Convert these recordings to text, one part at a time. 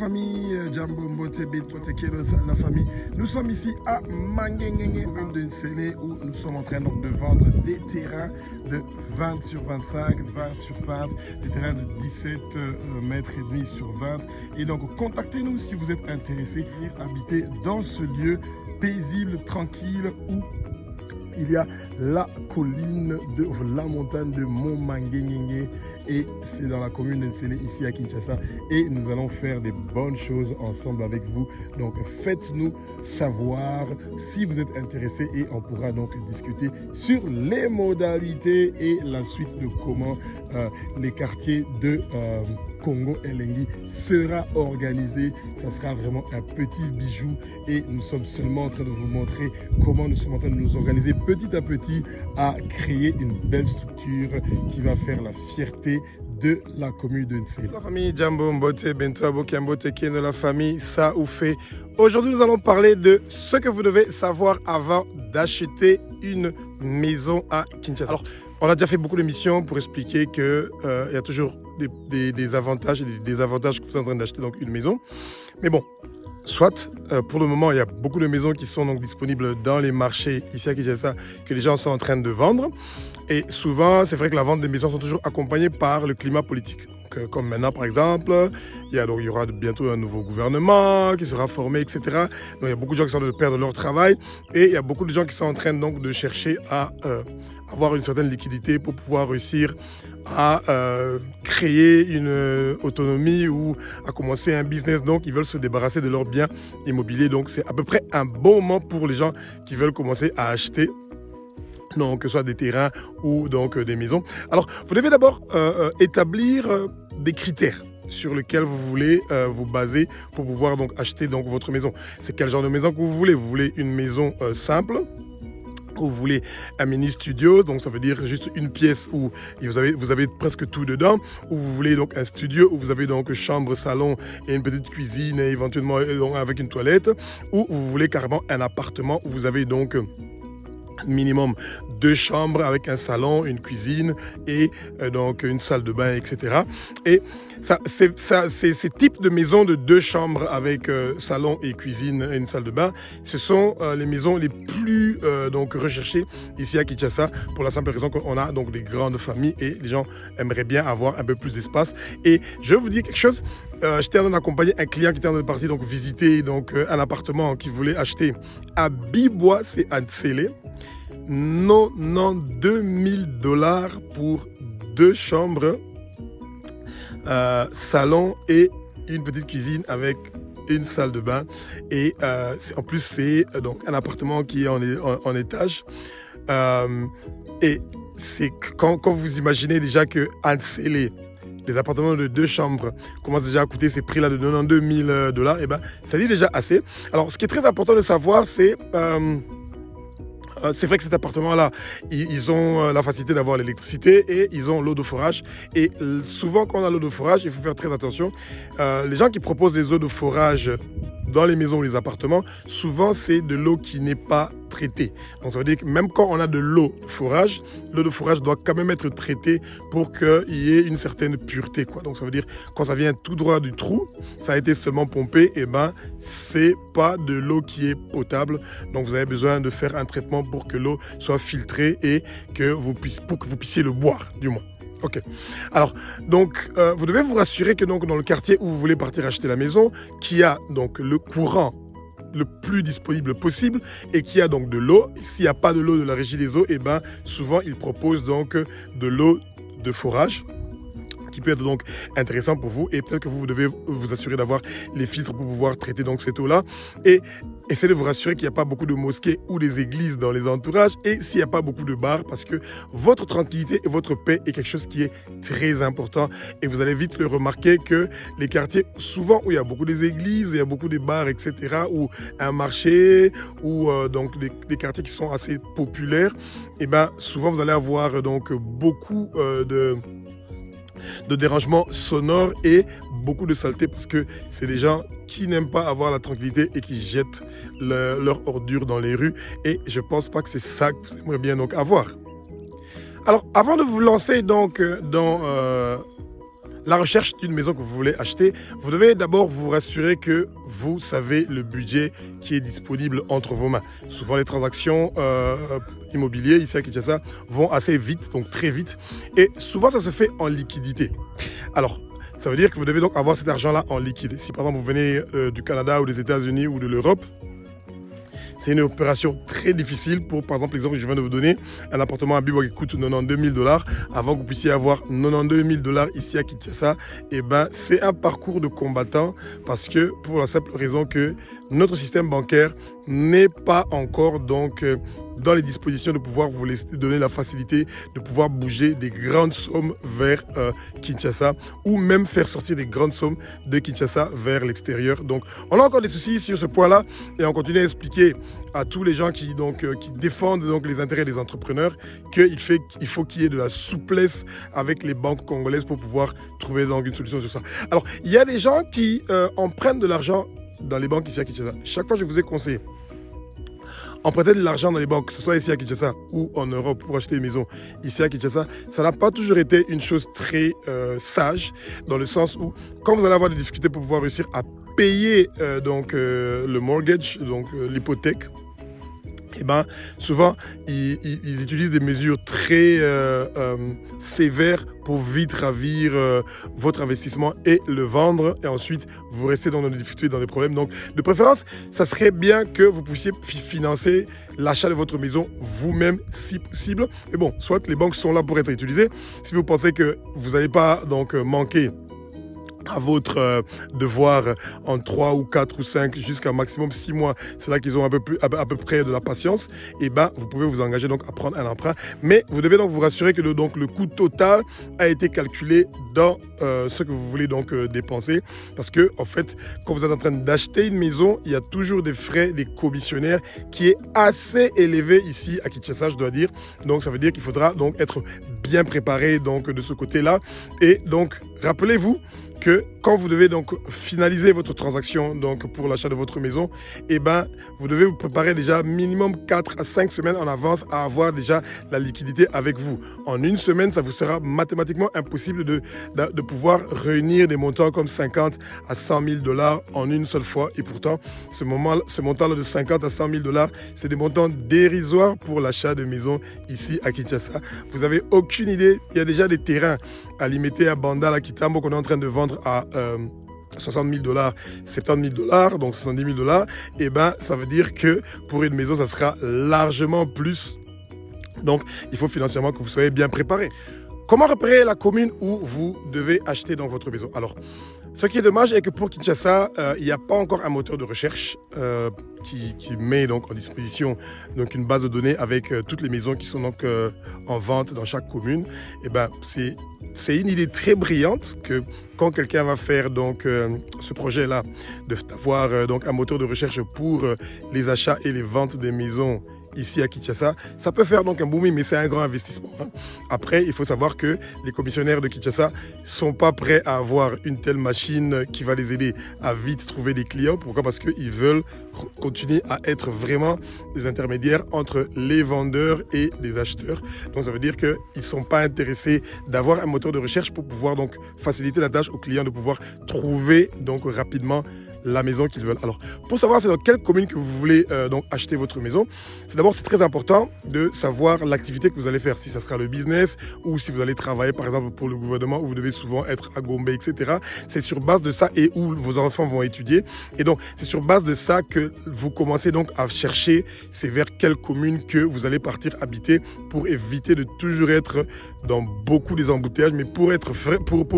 famille, Jambo Mbote, la famille. Nous sommes ici à Mangengenge, de Nsele, où nous sommes en train donc, de vendre des terrains de 20 sur 25, 20 sur 20, des terrains de 17 mètres et demi sur 20. Et donc, contactez-nous si vous êtes intéressés à habiter dans ce lieu paisible, tranquille, où il y a la colline de la montagne de Mont Mangengenge et c'est dans la commune d'Nsele ici à Kinshasa et nous allons faire des bonnes choses ensemble avec vous. Donc faites-nous savoir si vous êtes intéressés et on pourra donc discuter sur les modalités et la suite de comment les quartiers de Congo Elengi sera organisé. Ça sera vraiment un petit bijou et nous sommes seulement en train de vous montrer comment nous sommes en train de nous organiser petit à petit à créer une belle structure qui va faire la fierté de la commune de Nsele. La famille Jambo Mbote, Bento Aboki Mbote, qui est de la famille Saoufé. Aujourd'hui, nous allons parler de ce que vous devez savoir avant d'acheter une maison à Kinshasa. Alors, on a déjà fait beaucoup d'émissions pour expliquer qu'il y a toujours des avantages et des désavantages que vous êtes en train d'acheter donc une maison. Mais bon, soit, pour le moment, il y a beaucoup de maisons qui sont donc disponibles dans les marchés ici à Kinshasa que les gens sont en train de vendre. Et souvent, c'est vrai que la vente des maisons sont toujours accompagnées par le climat politique. Donc, comme maintenant, par exemple, il y aura bientôt un nouveau gouvernement qui sera formé, etc. Donc, il y a beaucoup de gens qui sont en train de perdre leur travail et il y a beaucoup de gens qui sont en train donc, de chercher à avoir une certaine liquidité pour pouvoir réussir à créer une autonomie ou à commencer un business. Donc, ils veulent se débarrasser de leurs biens immobiliers. Donc, c'est à peu près un bon moment pour les gens qui veulent commencer à acheter, donc, que ce soit des terrains ou donc, des maisons. Alors, vous devez d'abord établir des critères sur lesquels vous voulez vous baser pour pouvoir donc, acheter donc, votre maison. C'est quel genre de maison que vous voulez? Vous voulez une maison simple? Ou vous voulez un mini studio, donc ça veut dire juste une pièce où vous avez presque tout dedans, ou vous voulez donc un studio où vous avez donc chambre, salon et une petite cuisine et éventuellement donc avec une toilette, ou vous voulez carrément un appartement où vous avez donc minimum 2 chambres avec un salon, une cuisine et donc une salle de bain, etc. Et ces types de maisons de 2 chambres avec salon et cuisine et une salle de bain, ce sont les maisons les plus donc recherchées ici à Kinshasa pour la simple raison qu'on a donc des grandes familles et les gens aimeraient bien avoir un peu plus d'espace. Et je vais vous dire quelque chose. J'étais en train d'accompagner un client qui était en train de partir donc visiter donc un appartement qu'il voulait acheter à Bibois, c'est à Nsele. 92 000 $ pour 2 chambres, salon et une petite cuisine avec une salle de bain. Et en plus, c'est donc un appartement qui est en étage. Et c'est quand vous imaginez déjà que à Nsele, les appartements de 2 chambres commencent déjà à coûter ces prix-là de 92 000 $, et ben, ça dit déjà assez. Alors, ce qui est très important de savoir, c'est vrai que cet appartement-là, ils ont la facilité d'avoir l'électricité et ils ont l'eau de forage. Et souvent, quand on a l'eau de forage, il faut faire très attention. Les gens qui proposent les eaux de forage dans les maisons ou les appartements, souvent, c'est de l'eau qui n'est pas traitée. Donc, ça veut dire que même quand on a de l'eau de forage doit quand même être traitée pour qu'il y ait une certaine pureté, quoi. Donc, ça veut dire quand ça vient tout droit du trou, ça a été seulement pompé, et ben, c'est pas de l'eau qui est potable. Donc, vous avez besoin de faire un traitement pour que l'eau soit filtrée et pour que vous puissiez le boire, du moins. Ok. Alors, donc, vous devez vous rassurer que donc, dans le quartier où vous voulez partir acheter la maison, qu'il y a donc le courant le plus disponible possible et qu'il y a donc de l'eau. S'il n'y a pas de l'eau de la régie des eaux, et ben, souvent, ils proposent donc de l'eau de forage qui peut être donc intéressant pour vous et peut-être que vous devez vous assurer d'avoir les filtres pour pouvoir traiter donc cette eau-là et essayez de vous rassurer qu'il n'y a pas beaucoup de mosquées ou des églises dans les entourages et s'il n'y a pas beaucoup de bars parce que votre tranquillité et votre paix est quelque chose qui est très important et vous allez vite le remarquer que les quartiers souvent où il y a beaucoup des églises, il y a beaucoup de bars, etc. ou un marché ou donc des quartiers qui sont assez populaires, et ben souvent vous allez avoir donc beaucoup de dérangements sonores et beaucoup de saleté parce que c'est des gens qui n'aiment pas avoir la tranquillité et qui jettent leurs ordures dans les rues et je pense pas que c'est ça que vous aimeriez bien donc avoir. Alors avant de vous lancer donc dans la recherche d'une maison que vous voulez acheter, vous devez d'abord vous rassurer que vous savez le budget qui est disponible entre vos mains. Souvent, les transactions immobilières ici à Kinshasa vont assez vite, donc très vite. Et souvent, ça se fait en liquidité. Alors, ça veut dire que vous devez donc avoir cet argent-là en liquide. Si par exemple vous venez du Canada ou des États-Unis ou de l'Europe, c'est une opération très difficile pour, par exemple, l'exemple que je viens de vous donner, un appartement à Bibo qui coûte 92 000 $. Avant que vous puissiez avoir 92 000 $ ici à Kinshasa, eh ben, c'est un parcours de combattant parce que, pour la simple raison que notre système bancaire n'est pas encore donc dans les dispositions de pouvoir vous laisser donner la facilité de pouvoir bouger des grandes sommes vers Kinshasa ou même faire sortir des grandes sommes de Kinshasa vers l'extérieur. Donc on a encore des soucis sur ce point-là et on continue à expliquer à tous les gens qui défendent donc les intérêts des entrepreneurs qu'il faut qu'il y ait de la souplesse avec les banques congolaises pour pouvoir trouver donc une solution sur ça. Alors il y a des gens qui empruntent de l'argent dans les banques ici à Kinshasa. Chaque fois je vous ai conseillé, emprunter de l'argent dans les banques, que ce soit ici à Kinshasa ou en Europe pour acheter une maison ici à Kinshasa, ça n'a pas toujours été une chose très sage, dans le sens où quand vous allez avoir des difficultés pour pouvoir réussir à payer le mortgage, donc l'hypothèque, eh ben, souvent, ils utilisent des mesures très sévères pour vite ravir votre investissement et le vendre. Et ensuite, vous restez dans des difficultés, dans des problèmes. Donc, de préférence, ça serait bien que vous puissiez financer l'achat de votre maison vous-même si possible. Mais bon, soit les banques sont là pour être utilisées. Si vous pensez que vous n'allez pas donc manquer à votre devoir en 3 ou 4 ou 5 jusqu'à maximum 6 mois, c'est là qu'ils ont à peu près de la patience, et ben vous pouvez vous engager donc à prendre un emprunt, mais vous devez donc vous rassurer que le coût total a été calculé dans ce que vous voulez donc dépenser, parce que en fait quand vous êtes en train d'acheter une maison, il y a toujours des frais, des commissionnaires qui est assez élevé ici à Kinshasa, je dois dire. Donc ça veut dire qu'il faudra donc être bien préparé donc de ce côté-là, et donc rappelez-vous que quand vous devez donc finaliser votre transaction donc pour l'achat de votre maison, eh ben, vous devez vous préparer déjà minimum 4 à 5 semaines en avance à avoir déjà la liquidité avec vous. En une semaine, ça vous sera mathématiquement impossible de pouvoir réunir des montants comme 50 à 100 000 $ en une seule fois. Et pourtant, ce montant-là de 50 à 100 000 $, c'est des montants dérisoires pour l'achat de maison ici à Kinshasa. Vous n'avez aucune idée, il y a déjà des terrains à Limité, à Banda, à Kitambo qu'on est en train de vendre à 60 000 $, 70 000 $, donc 70 000 $, et ben ça veut dire que pour une maison, ça sera largement plus. Donc, il faut financièrement que vous soyez bien préparé. Comment repérer la commune où vous devez acheter donc votre maison? Alors, ce qui est dommage est que pour Kinshasa, il n'y a pas encore un moteur de recherche qui met donc en disposition donc une base de données avec toutes les maisons qui sont donc en vente dans chaque commune. Et ben c'est une idée très brillante que quand quelqu'un va faire donc ce projet-là, d'avoir donc un moteur de recherche pour les achats et les ventes des maisons ici à Kinshasa, ça peut faire donc un booming, mais c'est un grand investissement. Après, il faut savoir que les commissionnaires de Kinshasa sont pas prêts à avoir une telle machine qui va les aider à vite trouver des clients. Pourquoi? Parce qu'ils veulent continuer à être vraiment des intermédiaires entre les vendeurs et les acheteurs. Donc ça veut dire qu'ils ne sont pas intéressés d'avoir un moteur de recherche pour pouvoir donc faciliter la tâche aux clients de pouvoir trouver donc rapidement la maison qu'ils veulent. Alors, pour savoir c'est dans quelle commune que vous voulez donc acheter votre maison, c'est très important de savoir l'activité que vous allez faire, si ça sera le business ou si vous allez travailler par exemple pour le gouvernement où vous devez souvent être à Gombe, etc. C'est sur base de ça et où vos enfants vont étudier. Et donc, c'est sur base de ça que vous commencez donc à chercher c'est vers quelle commune que vous allez partir habiter pour éviter de toujours être dans beaucoup des embouteillages. Mais pour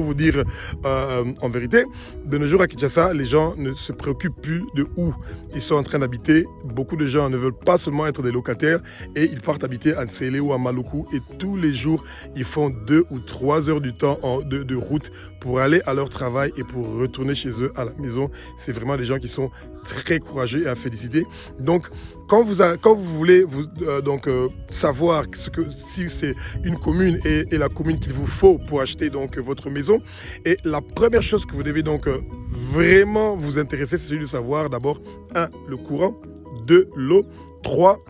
vous dire en vérité, de nos jours à Kinshasa, les gens ne se préoccupent plus de où ils sont en train d'habiter. Beaucoup de gens ne veulent pas seulement être des locataires et ils partent habiter à Nsele ou à Maluku et tous les jours, ils font 2 ou 3 heures du temps de route pour aller à leur travail et pour retourner chez eux à la maison. C'est vraiment des gens qui sont très courageux et à féliciter. Donc, quand vous voulez savoir si c'est une commune et la commune qu'il vous faut pour acheter donc votre maison, et la première chose que vous devez donc vraiment vous intéresser, c'est celui de savoir d'abord 1, le courant, 2, l'eau, 3,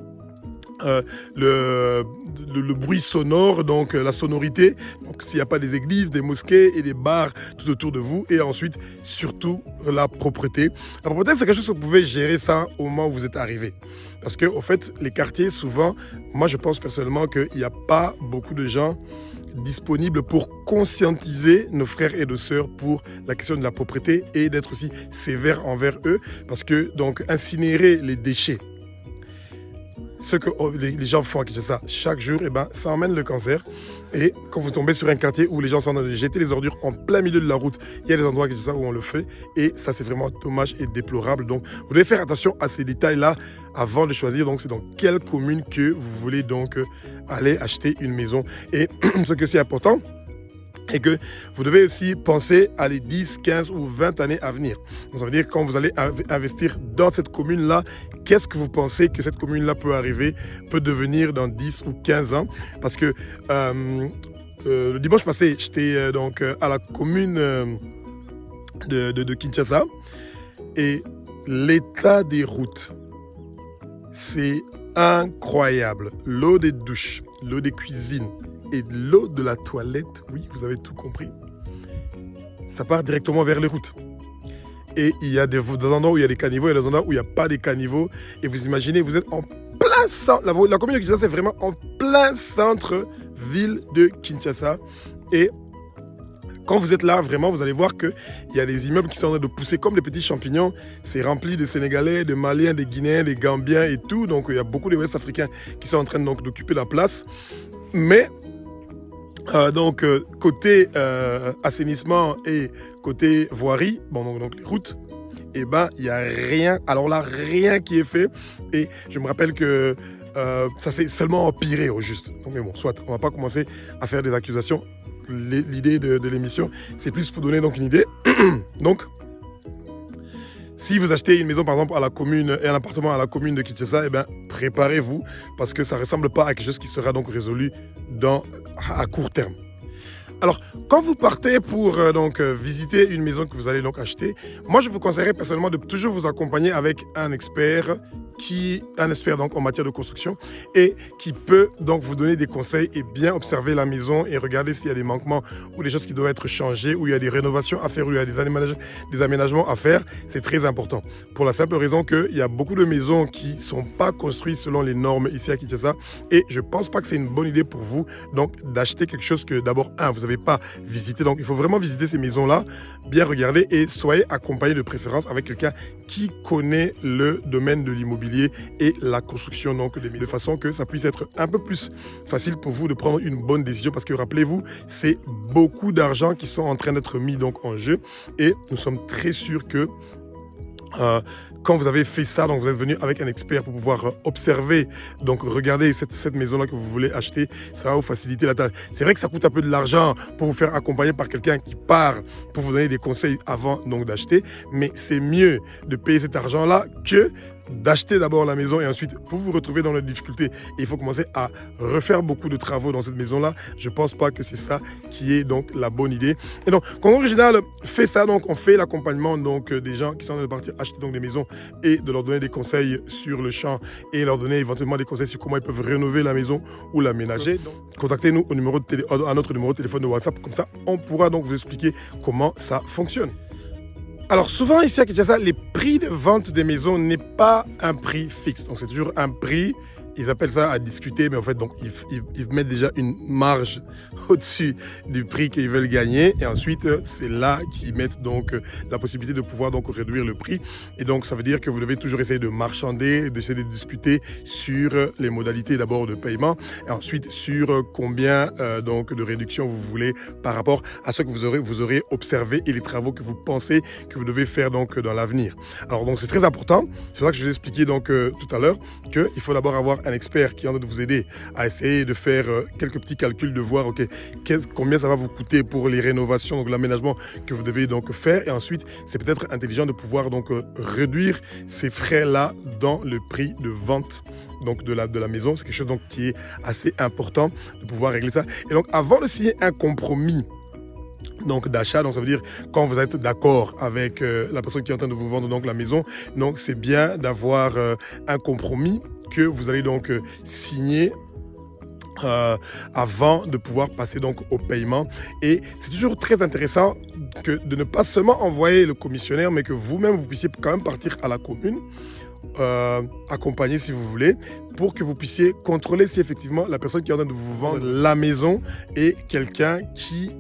le bruit sonore, donc la sonorité, donc s'il n'y a pas des églises, des mosquées et des bars tout autour de vous, et ensuite surtout la propreté. La propreté, c'est quelque chose que vous pouvez gérer ça au moment où vous êtes arrivé. Parce que au fait, les quartiers, souvent, moi je pense personnellement qu'il n'y a pas beaucoup de gens disponibles pour conscientiser nos frères et nos sœurs pour la question de la propreté et d'être aussi sévère envers eux, parce que donc incinérer les déchets, ce que les gens font à Kinshasa chaque jour, eh ben, ça emmène le cancer. Et quand vous tombez sur un quartier où les gens sont en train de jeter les ordures en plein milieu de la route, il y a des endroits à Kinshasa où on le fait, et ça c'est vraiment dommage et déplorable. Donc vous devez faire attention à ces détails-là avant de choisir donc c'est dans quelle commune que vous voulez donc aller acheter une maison. Et ce que c'est important, et que vous devez aussi penser à les 10, 15 ou 20 années à venir. Donc ça veut dire quand vous allez investir dans cette commune-là, qu'est-ce que vous pensez que cette commune-là peut devenir dans 10 ou 15 ans? Parce que le dimanche passé, j'étais donc à la commune de Kinshasa, et l'état des routes, c'est incroyable. L'eau des douches, l'eau des cuisines, et l'eau de la toilette, oui, vous avez tout compris, ça part directement vers les routes. Et il y a des endroits où il y a des caniveaux, il y a des endroits où il n'y a pas de caniveaux. Et vous imaginez, vous êtes en plein centre. La commune de Kinshasa, c'est vraiment en plein centre-ville de Kinshasa. Et quand vous êtes là, vraiment, vous allez voir qu'il y a des immeubles qui sont en train de pousser comme des petits champignons. C'est rempli de Sénégalais, de Maliens, de Guinéens, de Gambiens et tout. Donc, il y a beaucoup de Ouest-Africains qui sont en train donc, d'occuper la place. Mais côté assainissement et côté voirie, donc les routes, eh ben il n'y a rien. Alors là, rien qui est fait. Et je me rappelle que ça s'est seulement empiré au juste. Donc mais bon, soit, on ne va pas commencer à faire des accusations. L'idée de l'émission, c'est plus pour donner donc une idée. Donc, si vous achetez une maison par exemple à la commune et un appartement à la commune de Kinshasa, eh ben préparez-vous parce que ça ne ressemble pas à quelque chose qui sera donc résolu à court terme. Alors, quand vous partez pour visiter une maison que vous allez donc acheter, moi je vous conseillerais personnellement de toujours vous accompagner avec un expert donc en matière de construction et qui peut donc vous donner des conseils et bien observer la maison et regarder s'il y a des manquements ou des choses qui doivent être changées, ou il y a des rénovations à faire, ou il y a des aménagements à faire. C'est très important. Pour la simple raison qu'il y a beaucoup de maisons qui ne sont pas construites selon les normes ici à Kinshasa, et je ne pense pas que c'est une bonne idée pour vous donc d'acheter quelque chose que d'abord, vous n'avez pas visité. Donc il faut vraiment visiter ces maisons-là, bien regarder, et soyez accompagné de préférence avec quelqu'un qui connaît le domaine de l'immobilier et la construction donc de façon que ça puisse être un peu plus facile pour vous de prendre une bonne décision, parce que rappelez-vous, c'est beaucoup d'argent qui sont en train d'être mis donc en jeu, et nous sommes très sûrs que quand vous avez fait ça, donc vous êtes venu avec un expert pour pouvoir observer, donc regarder cette maison-là que vous voulez acheter, ça va vous faciliter la tâche. C'est vrai que ça coûte un peu de l'argent pour vous faire accompagner par quelqu'un qui part pour vous donner des conseils avant donc d'acheter, mais c'est mieux de payer cet argent-là que d'acheter d'abord la maison et ensuite vous vous retrouvez dans la difficulté et il faut commencer à refaire beaucoup de travaux dans cette maison-là. Je pense pas que c'est ça qui est donc la bonne idée. Et donc, Congo Original fait ça, donc on fait l'accompagnement donc des gens qui sont en train de partir acheter donc des maisons et de leur donner des conseils sur le champ et leur donner éventuellement des conseils sur comment ils peuvent rénover la maison ou l'aménager. Contactez-nous à notre numéro de téléphone de WhatsApp, comme ça on pourra donc vous expliquer comment ça fonctionne. Alors souvent ici à Kinshasa, les prix de vente des maisons n'est pas un prix fixe. Donc c'est toujours un prix, ils appellent ça à discuter, mais en fait donc ils mettent déjà une marge au-dessus du prix qu'ils veulent gagner, et ensuite c'est là qu'ils mettent donc la possibilité de pouvoir donc réduire le prix. Et donc ça veut dire que vous devez toujours essayer de marchander, d'essayer de discuter sur les modalités d'abord de paiement, et ensuite sur combien donc de réduction vous voulez par rapport à ce que vous aurez observé et les travaux que vous pensez que vous devez faire donc dans l'avenir. Alors donc c'est très important, c'est ça que je vous ai expliqué donc tout à l'heure, qu'il faut d'abord avoir un expert qui est en train de vous aider à essayer de faire quelques petits calculs, de voir combien ça va vous coûter pour les rénovations, donc l'aménagement que vous devez donc faire, et ensuite c'est peut-être intelligent de pouvoir donc réduire ces frais-là dans le prix de vente donc de la maison. C'est quelque chose donc qui est assez important de pouvoir régler ça. Et donc avant de signer un compromis donc d'achat. Donc ça veut dire quand vous êtes d'accord avec la personne qui est en train de vous vendre donc la maison, donc c'est bien d'avoir un compromis que vous allez donc signer avant de pouvoir passer donc au paiement. Et c'est toujours très intéressant de ne pas seulement envoyer le commissionnaire, mais que vous-même vous puissiez quand même partir à la commune, accompagner si vous voulez, pour que vous puissiez contrôler si effectivement la personne qui est en train de vous vendre la maison est quelqu'un qui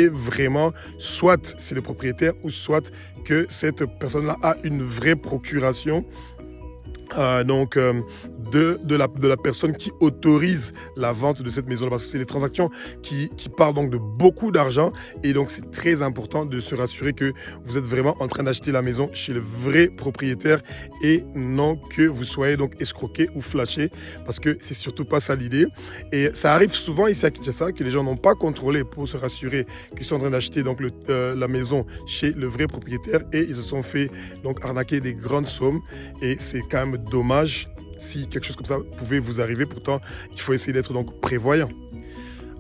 est vraiment, soit c'est le propriétaire, ou soit que cette personne-là a une vraie procuration de la personne qui autorise la vente de cette maison, parce que c'est des transactions qui parlent donc de beaucoup d'argent, et donc c'est très important de se rassurer que vous êtes vraiment en train d'acheter la maison chez le vrai propriétaire et non que vous soyez donc escroqué ou flashé, parce que c'est surtout pas ça l'idée. Et ça arrive souvent ici à Kinshasa que les gens n'ont pas contrôlé pour se rassurer qu'ils sont en train d'acheter donc la maison chez le vrai propriétaire, et ils se sont fait donc arnaquer des grandes sommes, et c'est quand même dommage si quelque chose comme ça pouvait vous arriver. Pourtant, il faut essayer d'être donc prévoyant.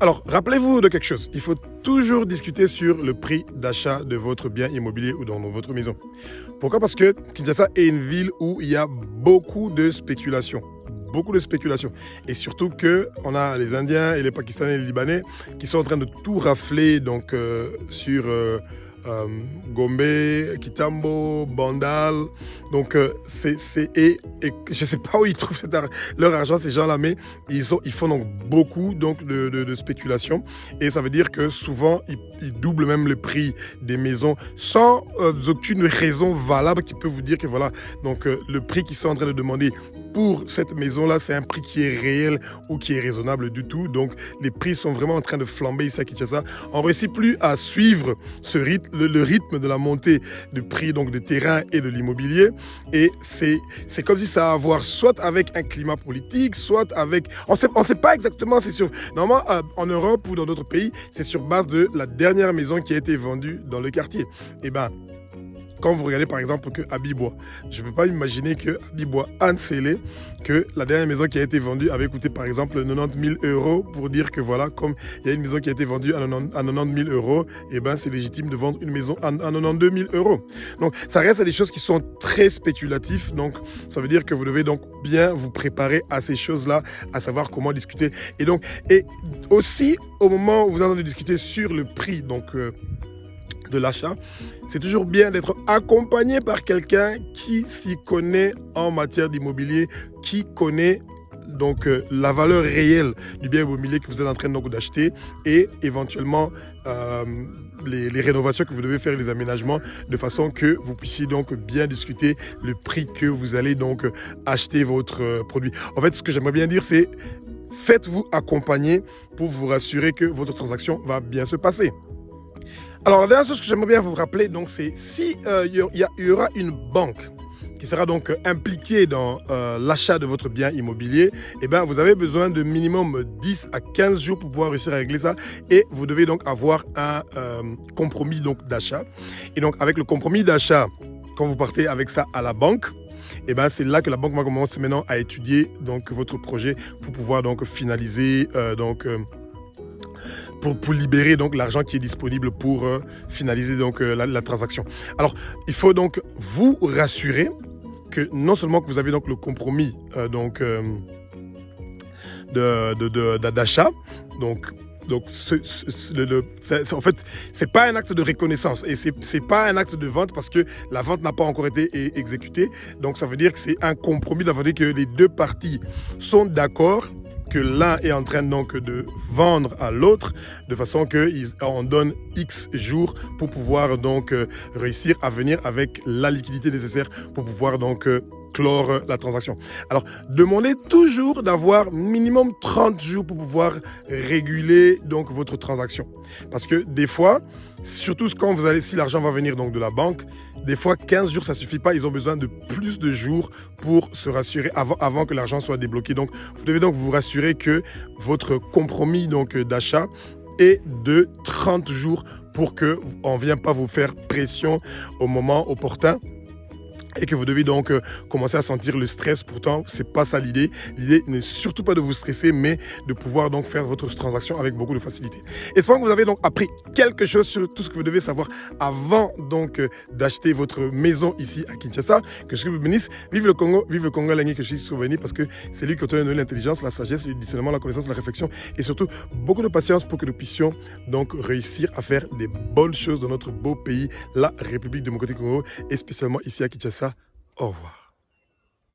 Alors, rappelez-vous de quelque chose. Il faut toujours discuter sur le prix d'achat de votre bien immobilier ou dans votre maison. Pourquoi? Parce que Kinshasa est une ville où il y a beaucoup de spéculation. Beaucoup de spéculation. Et surtout qu'on a les Indiens et les Pakistanais et les Libanais qui sont en train de tout rafler donc, sur Gombe, Kitambo, Bandal. Donc, et je ne sais pas où ils trouvent leur argent, ces gens-là, mais ils font donc beaucoup donc, de spéculation. Et ça veut dire que souvent, ils doublent même le prix des maisons sans aucune raison valable qui peut vous dire que voilà, donc le prix qu'ils sont en train de demander pour cette maison-là, c'est un prix qui est réel ou qui est raisonnable du tout. Donc, les prix sont vraiment en train de flamber ici à Kinshasa. On ne réussit plus à suivre le rythme de la montée du prix donc, des terrains et de l'immobilier. Et c'est comme si ça a à voir soit avec un climat politique, soit avec... On sait pas exactement, c'est sûr. Normalement, en Europe ou dans d'autres pays, c'est sur base de la dernière maison qui a été vendue dans le quartier. Et bien, quand vous regardez par exemple que Abibois, je ne peux pas imaginer que Abibois Ansele, que la dernière maison qui a été vendue avait coûté par exemple 90 000 euros, pour dire que voilà, comme il y a une maison qui a été vendue à 90 000 euros, et ben c'est légitime de vendre une maison à 92 000 euros. Donc ça reste des choses qui sont très spéculatives, donc ça veut dire que vous devez donc bien vous préparer à ces choses-là, à savoir comment discuter. Et aussi au moment où vous allez discuter sur le prix donc de l'achat, c'est toujours bien d'être accompagné par quelqu'un qui s'y connaît en matière d'immobilier, qui connaît donc la valeur réelle du bien immobilier que vous êtes en train donc d'acheter, et éventuellement les rénovations que vous devez faire, les aménagements, de façon que vous puissiez donc bien discuter le prix que vous allez donc acheter votre produit. En fait, ce que j'aimerais bien dire, c'est faites-vous accompagner pour vous rassurer que votre transaction va bien se passer. Alors, la dernière chose que j'aimerais bien vous rappeler, donc, c'est si il y aura une banque qui sera donc impliquée dans l'achat de votre bien immobilier, eh bien, vous avez besoin de minimum 10 à 15 jours pour pouvoir réussir à régler ça, et vous devez donc avoir un compromis donc d'achat. Et donc, avec le compromis d'achat, quand vous partez avec ça à la banque, et ben c'est là que la banque va commencer maintenant à étudier donc votre projet pour pouvoir donc finaliser pour libérer donc l'argent qui est disponible pour finaliser donc la transaction. Alors, il faut donc vous rassurer que non seulement que vous avez donc le compromis d'achat, donc en fait, c'est pas un acte de reconnaissance, et c'est pas un acte de vente parce que la vente n'a pas encore été exécutée. Donc ça veut dire que c'est un compromis, ça veut dire que les deux parties sont d'accord que l'un est en train donc de vendre à l'autre, de façon qu'on donne X jours pour pouvoir donc réussir à venir avec la liquidité nécessaire pour pouvoir donc clore la transaction. Alors, demandez toujours d'avoir minimum 30 jours pour pouvoir réguler donc votre transaction. Parce que des fois, surtout quand si l'argent va venir donc de la banque, des fois 15 jours ça suffit pas, ils ont besoin de plus de jours pour se rassurer avant que l'argent soit débloqué. Donc vous devez donc vous rassurer que votre compromis donc d'achat est de 30 jours pour qu'on ne vienne pas vous faire pression au moment opportun et que vous devez donc commencer à sentir le stress. Pourtant, c'est pas ça l'idée. L'idée n'est surtout pas de vous stresser, mais de pouvoir donc faire votre transaction avec beaucoup de facilité. Espérons que vous avez donc appris quelque chose sur tout ce que vous devez savoir avant donc d'acheter votre maison ici à Kinshasa. Que je vous bénisse. Vive le Congo, Lenghi, que je suis souvenu parce que c'est lui qui a donné l'intelligence, la sagesse, le discernement, la connaissance, la réflexion et surtout beaucoup de patience pour que nous puissions donc réussir à faire des bonnes choses dans notre beau pays, la République démocratique du Congo et spécialement ici à Kinshasa. Au revoir.